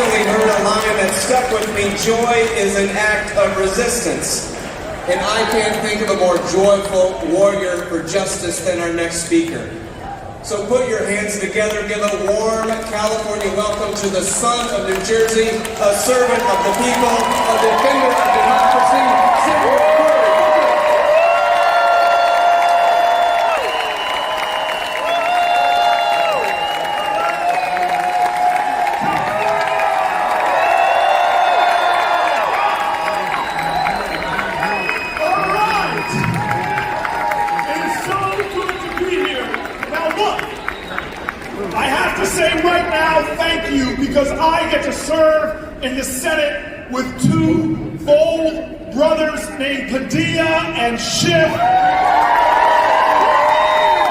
recently heard a line that stuck with me: joy is an act of resistance. And I can't think of a more joyful warrior for justice than our next speaker. So put your hands together, give a warm California welcome to the son of New Jersey, a servant of the people, a defender of democracy, Sen Cory. I have to say right now, thank you, because I get to serve in the Senate with two bold brothers named Padilla and Schiff.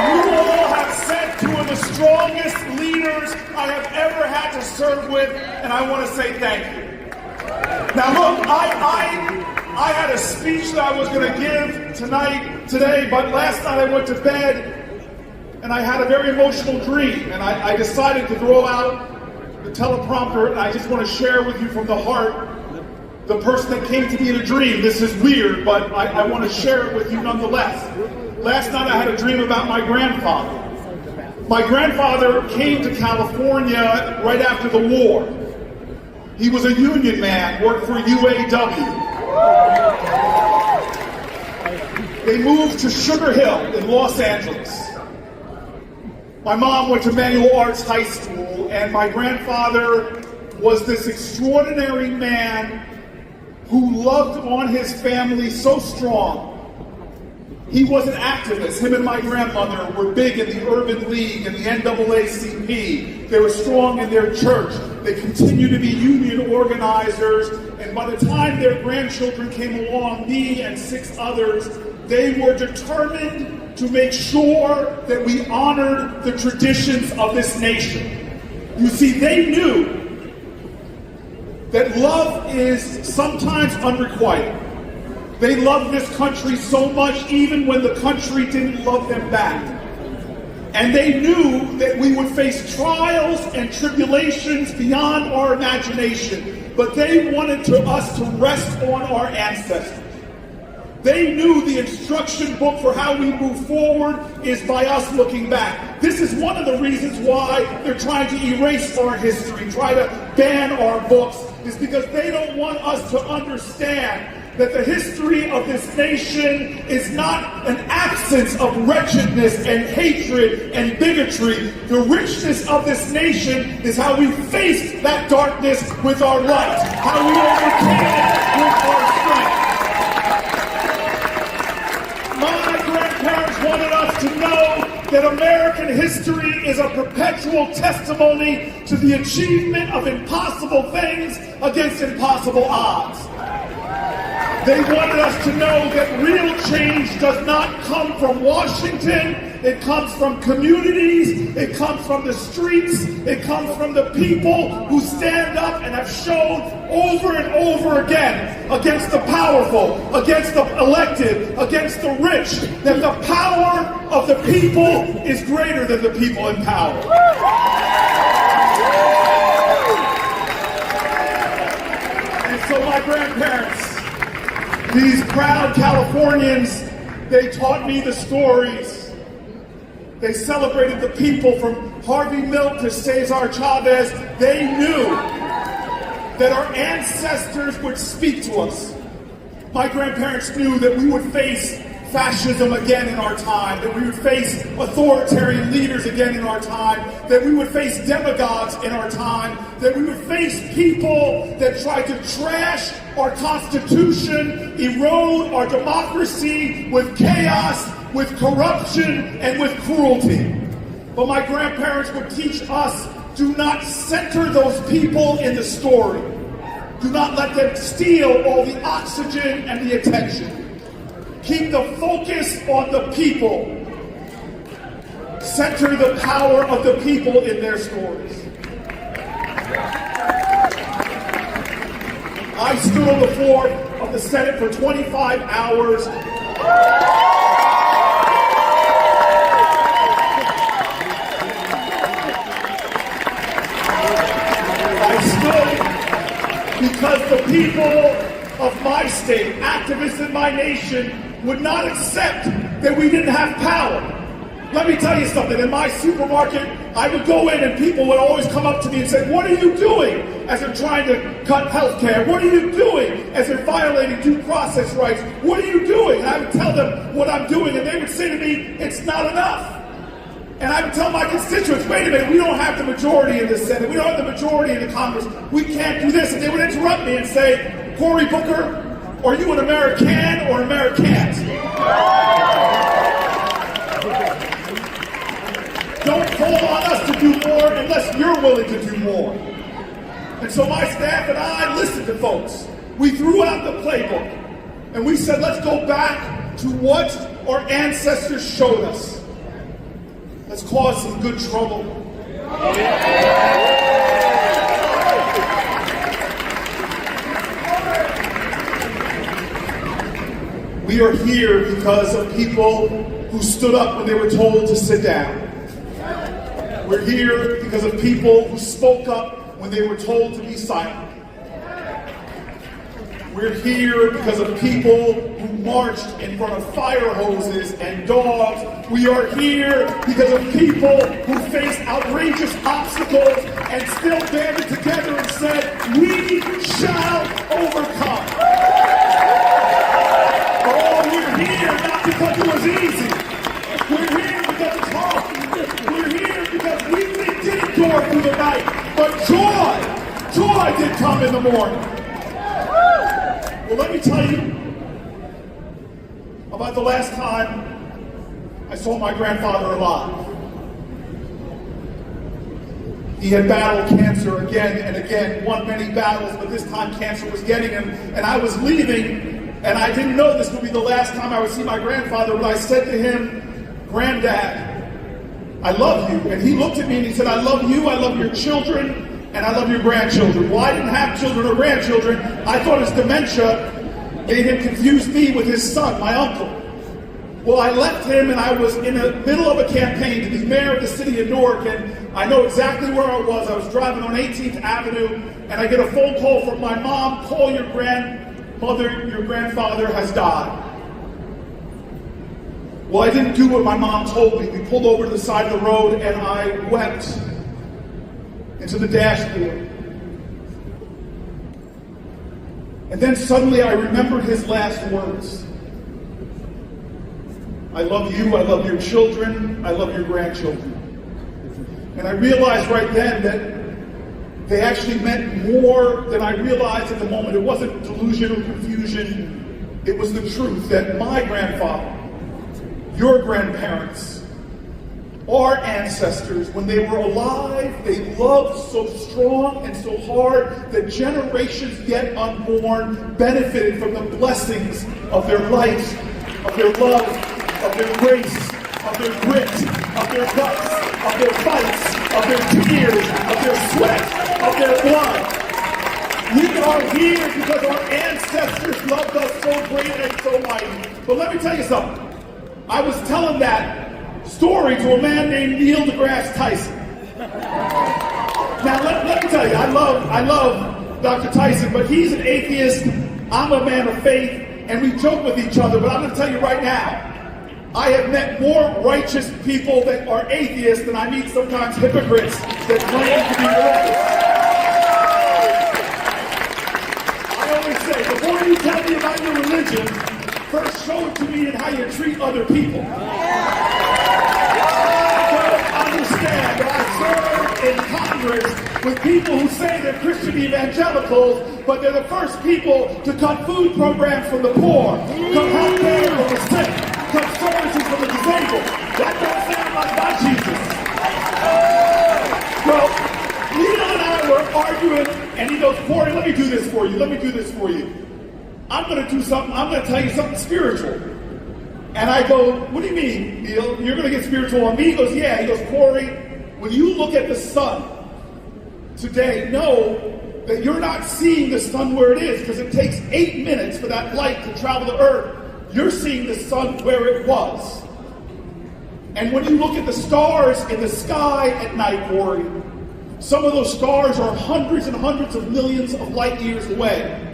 You all have sent two of the strongest leaders I have ever had to serve with, and I want to say thank you. Now look, I had a speech that I was going to give today, but last night I went to bed and I had a very emotional dream, and I decided to throw out the teleprompter, and I just want to share with you from the heart the person that came to me in a dream. This is weird, but I want to share it with you nonetheless. Last night I had a dream about my grandfather. My grandfather came to California right after the war. He was a union man, worked for UAW. They moved to Sugar Hill in Los Angeles. My mom went to Manual Arts High School, and my grandfather was this extraordinary man who loved on his family so strong. He was an activist. Him and my grandmother were big in the Urban League and the NAACP. They were strong in their church. They continued to be union organizers, and by the time their grandchildren came along, me and 6 others, they were determined to make sure that we honored the traditions of this nation. You see, they knew that love is sometimes unrequited. They loved this country so much even when the country didn't love them back. And they knew that we would face trials and tribulations beyond our imagination, but they wanted us to rest on our ancestors. They knew the instruction book for how we move forward is by us looking back. This is one of the reasons why they're trying to erase our history, try to ban our books, is because they don't want us to understand that the history of this nation is not an absence of wretchedness and hatred and bigotry. The richness of this nation is how we faced that darkness with our light, how we overcame it with our strength. My grandparents wanted us to know that American history is a perpetual testimony to the achievement of impossible things against impossible odds. They wanted us to know that real change does not come from Washington. It comes from communities. It comes from the streets. It comes from the people who stand up and have shown over and over again against the powerful, against the elected, against the rich, that the power of the people is greater than the people in power. And so my grandparents, these proud Californians, they taught me the stories. They celebrated the people from Harvey Milk to Cesar Chavez. They knew that our ancestors would speak to us. My grandparents knew that we would face fascism again in our time, that we would face authoritarian leaders again in our time, that we would face demagogues in our time, that we would face people that tried to trash our Constitution, erode our democracy with chaos, with corruption, and with cruelty. But my grandparents would teach us, do not center those people in the story. Do not let them steal all the oxygen and the attention. Keep the focus on the people. Center the power of the people in their stories. I stood on the floor of the Senate for 25 hours. I stood because the people of my state, activists in my nation, would not accept that we didn't have power. Let me tell you something. In my supermarket, I would go in and people would always come up to me and say, "What are you doing?" as they're trying to cut health care. "What are you doing?" as they're violating due process rights. "What are you doing?" And I would tell them what I'm doing, and they would say to me, "It's not enough." And I would tell my constituents, "Wait a minute, we don't have the majority in the Senate. We don't have the majority in the Congress. We can't do this." And they would interrupt me and say, "Cory Booker, are you an American or an Americans?" Don't call on us to do more unless you're willing to do more. And so my staff and I listened to folks. We threw out the playbook and we said, let's go back to what our ancestors showed us. Let's cause some good trouble. We are here because of people who stood up when they were told to sit down. We're here because of people who spoke up when they were told to be silent. We're here because of people who marched in front of fire hoses and dogs. We are here because of people who faced outrageous obstacles and still banded together and said, "We shall overcome." Oh, we're here not because it was easy. We're here because it's hard. We're here because we did endure through the night. But joy did come in the morning. Well, let me tell you about the last time I saw my grandfather alive. He had battled cancer again and again, won many battles, but this time cancer was getting him. And I was leaving, and I didn't know this would be the last time I would see my grandfather, but I said to him, "Granddad, I love you." And he looked at me and he said, "I love you, I love your children, and I love your grandchildren." Well, I didn't have children or grandchildren. I thought his dementia made him confuse me with his son, my uncle. Well, I left him and I was in the middle of a campaign to be mayor of the city of Newark, and I know exactly where I was. I was driving on 18th Avenue, and I get a phone call from my mom, "Call your grandmother, your grandfather has died." Well, I didn't do what my mom told me. We pulled over to the side of the road and I wept into the dashboard. And then suddenly I remembered his last words. "I love you, I love your children, I love your grandchildren." And I realized right then that they actually meant more than I realized at the moment. It wasn't delusion or confusion. It was the truth that my grandfather, your grandparents, our ancestors, when they were alive, they loved so strong and so hard that generations yet unborn benefited from the blessings of their life, of their love, of their grace, of their grit, of their guts, of their fights, of their tears, of their sweat, of their blood. We are here because our ancestors loved us so great and so mighty. But let me tell you something. I was telling that story to a man named Neil deGrasse Tyson. Now, let me tell you, I love Dr. Tyson, but he's an atheist. I'm a man of faith, and we joke with each other. But I'm going to tell you right now, I have met more righteous people that are atheists than I meet sometimes hypocrites that claim to be religious. I always say, before you tell me about your religion, first show it to me in how you treat other people. I don't understand that I serve in Congress with people who say they're Christian evangelicals, but they're the first people to cut food programs from the poor, cut health care from the sick, cut services from the disabled. That don't sound like my Jesus. Well, Neil and I were arguing, and he goes, "Cory, let me do this for you. Let me do this for you. I'm going to do something. I'm going to tell you something spiritual." And I go, "What do you mean, Neil? You're going to get spiritual on me?" He goes, "Yeah." He goes, "Cory, when you look at the sun today, know that you're not seeing the sun where it is, because it takes 8 minutes for that light to travel to Earth. You're seeing the sun where it was. And when you look at the stars in the sky at night, Cory, Some of those stars are hundreds and hundreds of millions of light years away.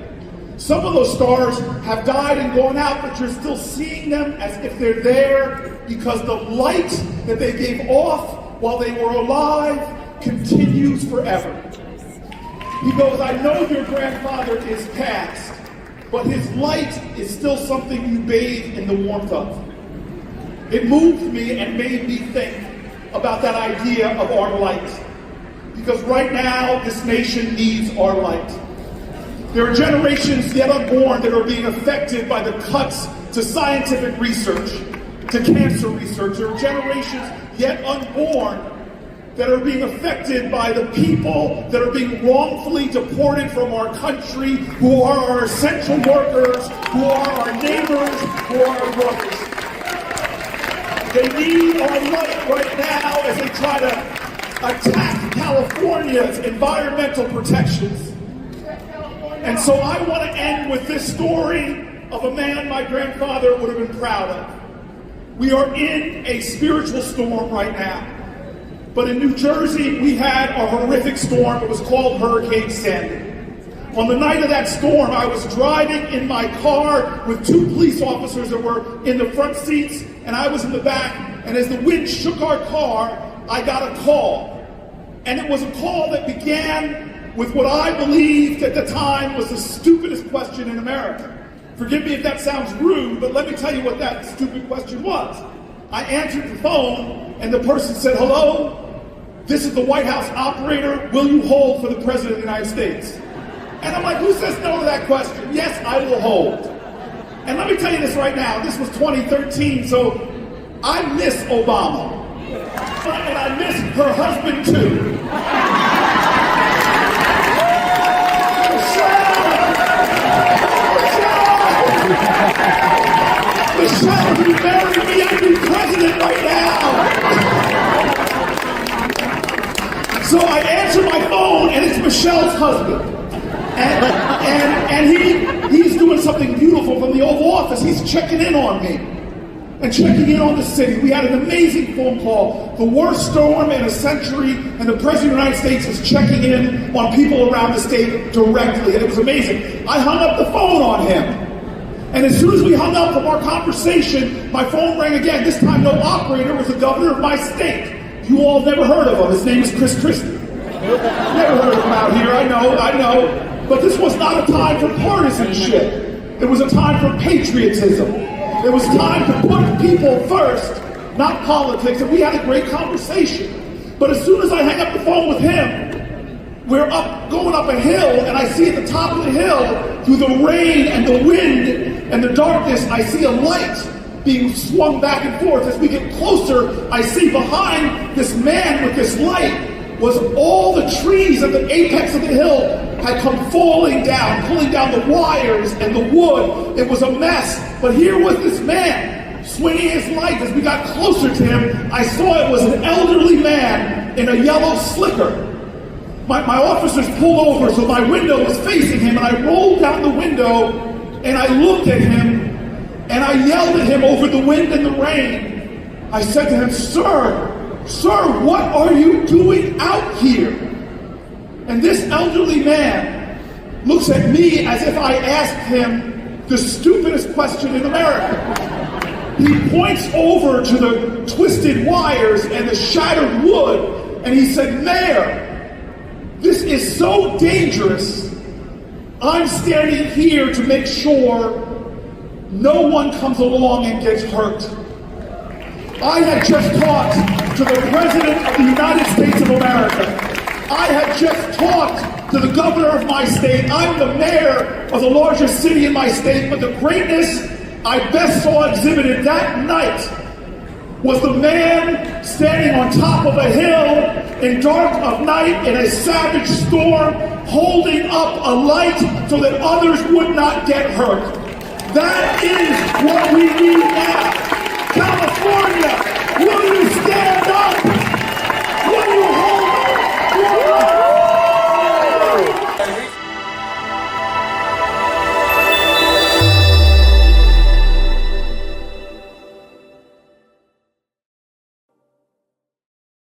Some of those stars have died and gone out, but you're still seeing them as if they're there because the light that they gave off while they were alive continues forever. He goes, I know your grandfather is past, but his light is still something you bathe in the warmth of. It moved me and made me think about that idea of our light. Because right now, this nation needs our light. There are generations yet unborn that are being affected by the cuts to scientific research, to cancer research. There are generations yet unborn that are being affected by the people that are being wrongfully deported from our country, who are our essential workers, who are our neighbors, who are our brothers. They need our light right now as they try to attack California's environmental protections. And so I want to end with this story of a man my grandfather would have been proud of. We are in a spiritual storm right now. But in New Jersey, we had a horrific storm. It was called Hurricane Sandy. On the night of that storm, I was driving in my car with 2 police officers that were in the front seats, and I was in the back. And as the wind shook our car, I got a call. And it was a call that began with what I believed at the time was the stupidest question in America. Forgive me if that sounds rude, but let me tell you what that stupid question was. I answered the phone, and the person said, hello, this is the White House operator. Will you hold for the President of the United States? And I'm like, who says no to that question? Yes, I will hold. And let me tell you this right now. This was 2013, so I miss Obama. And I miss her husband, too. Michelle, if you marry me, I'd be president right now. So I answer my phone, and it's Michelle's husband. And he's doing something beautiful from the Oval Office. He's checking in on me and checking in on the city. We had an amazing phone call. The worst storm in a century, and the President of the United States is checking in on people around the state directly. And it was amazing. I hung up the phone on him. And as soon as we hung up from our conversation, my phone rang again. This time, no operator, was the governor of my state. You all have never heard of him. His name is Chris Christie. Never heard of him out here. I know. But this was not a time for partisanship. It was a time for patriotism. It was time to put people first, not politics. And we had a great conversation. But as soon as I hang up the phone with him, we're going up a hill, and I see at the top of the hill, through the rain and the wind and the darkness, I see a light being swung back and forth. As we get closer, I see behind this man with this light was all the trees at the apex of the hill had come falling down, pulling down the wires and the wood. It was a mess. But here was this man swinging his light. As we got closer to him, I saw it was an elderly man in a yellow slicker. My officers pulled over, so my window was facing him, and I rolled down the window, and I looked at him, and I yelled at him over the wind and the rain. I said to him, Sir, what are you doing out here? And this elderly man looks at me as if I asked him the stupidest question in America. He points over to the twisted wires and the shattered wood, and he said, Mayor, this is so dangerous. I'm standing here to make sure no one comes along and gets hurt. I had just talked to the President of the United States of America. I had just talked to the governor of my state. I'm the mayor of the largest city in my state, but the greatness I best saw exhibited that night was the man standing on top of a hill in dark of night in a savage storm, holding up a light so that others would not get hurt. That is what we need now. California, will you stand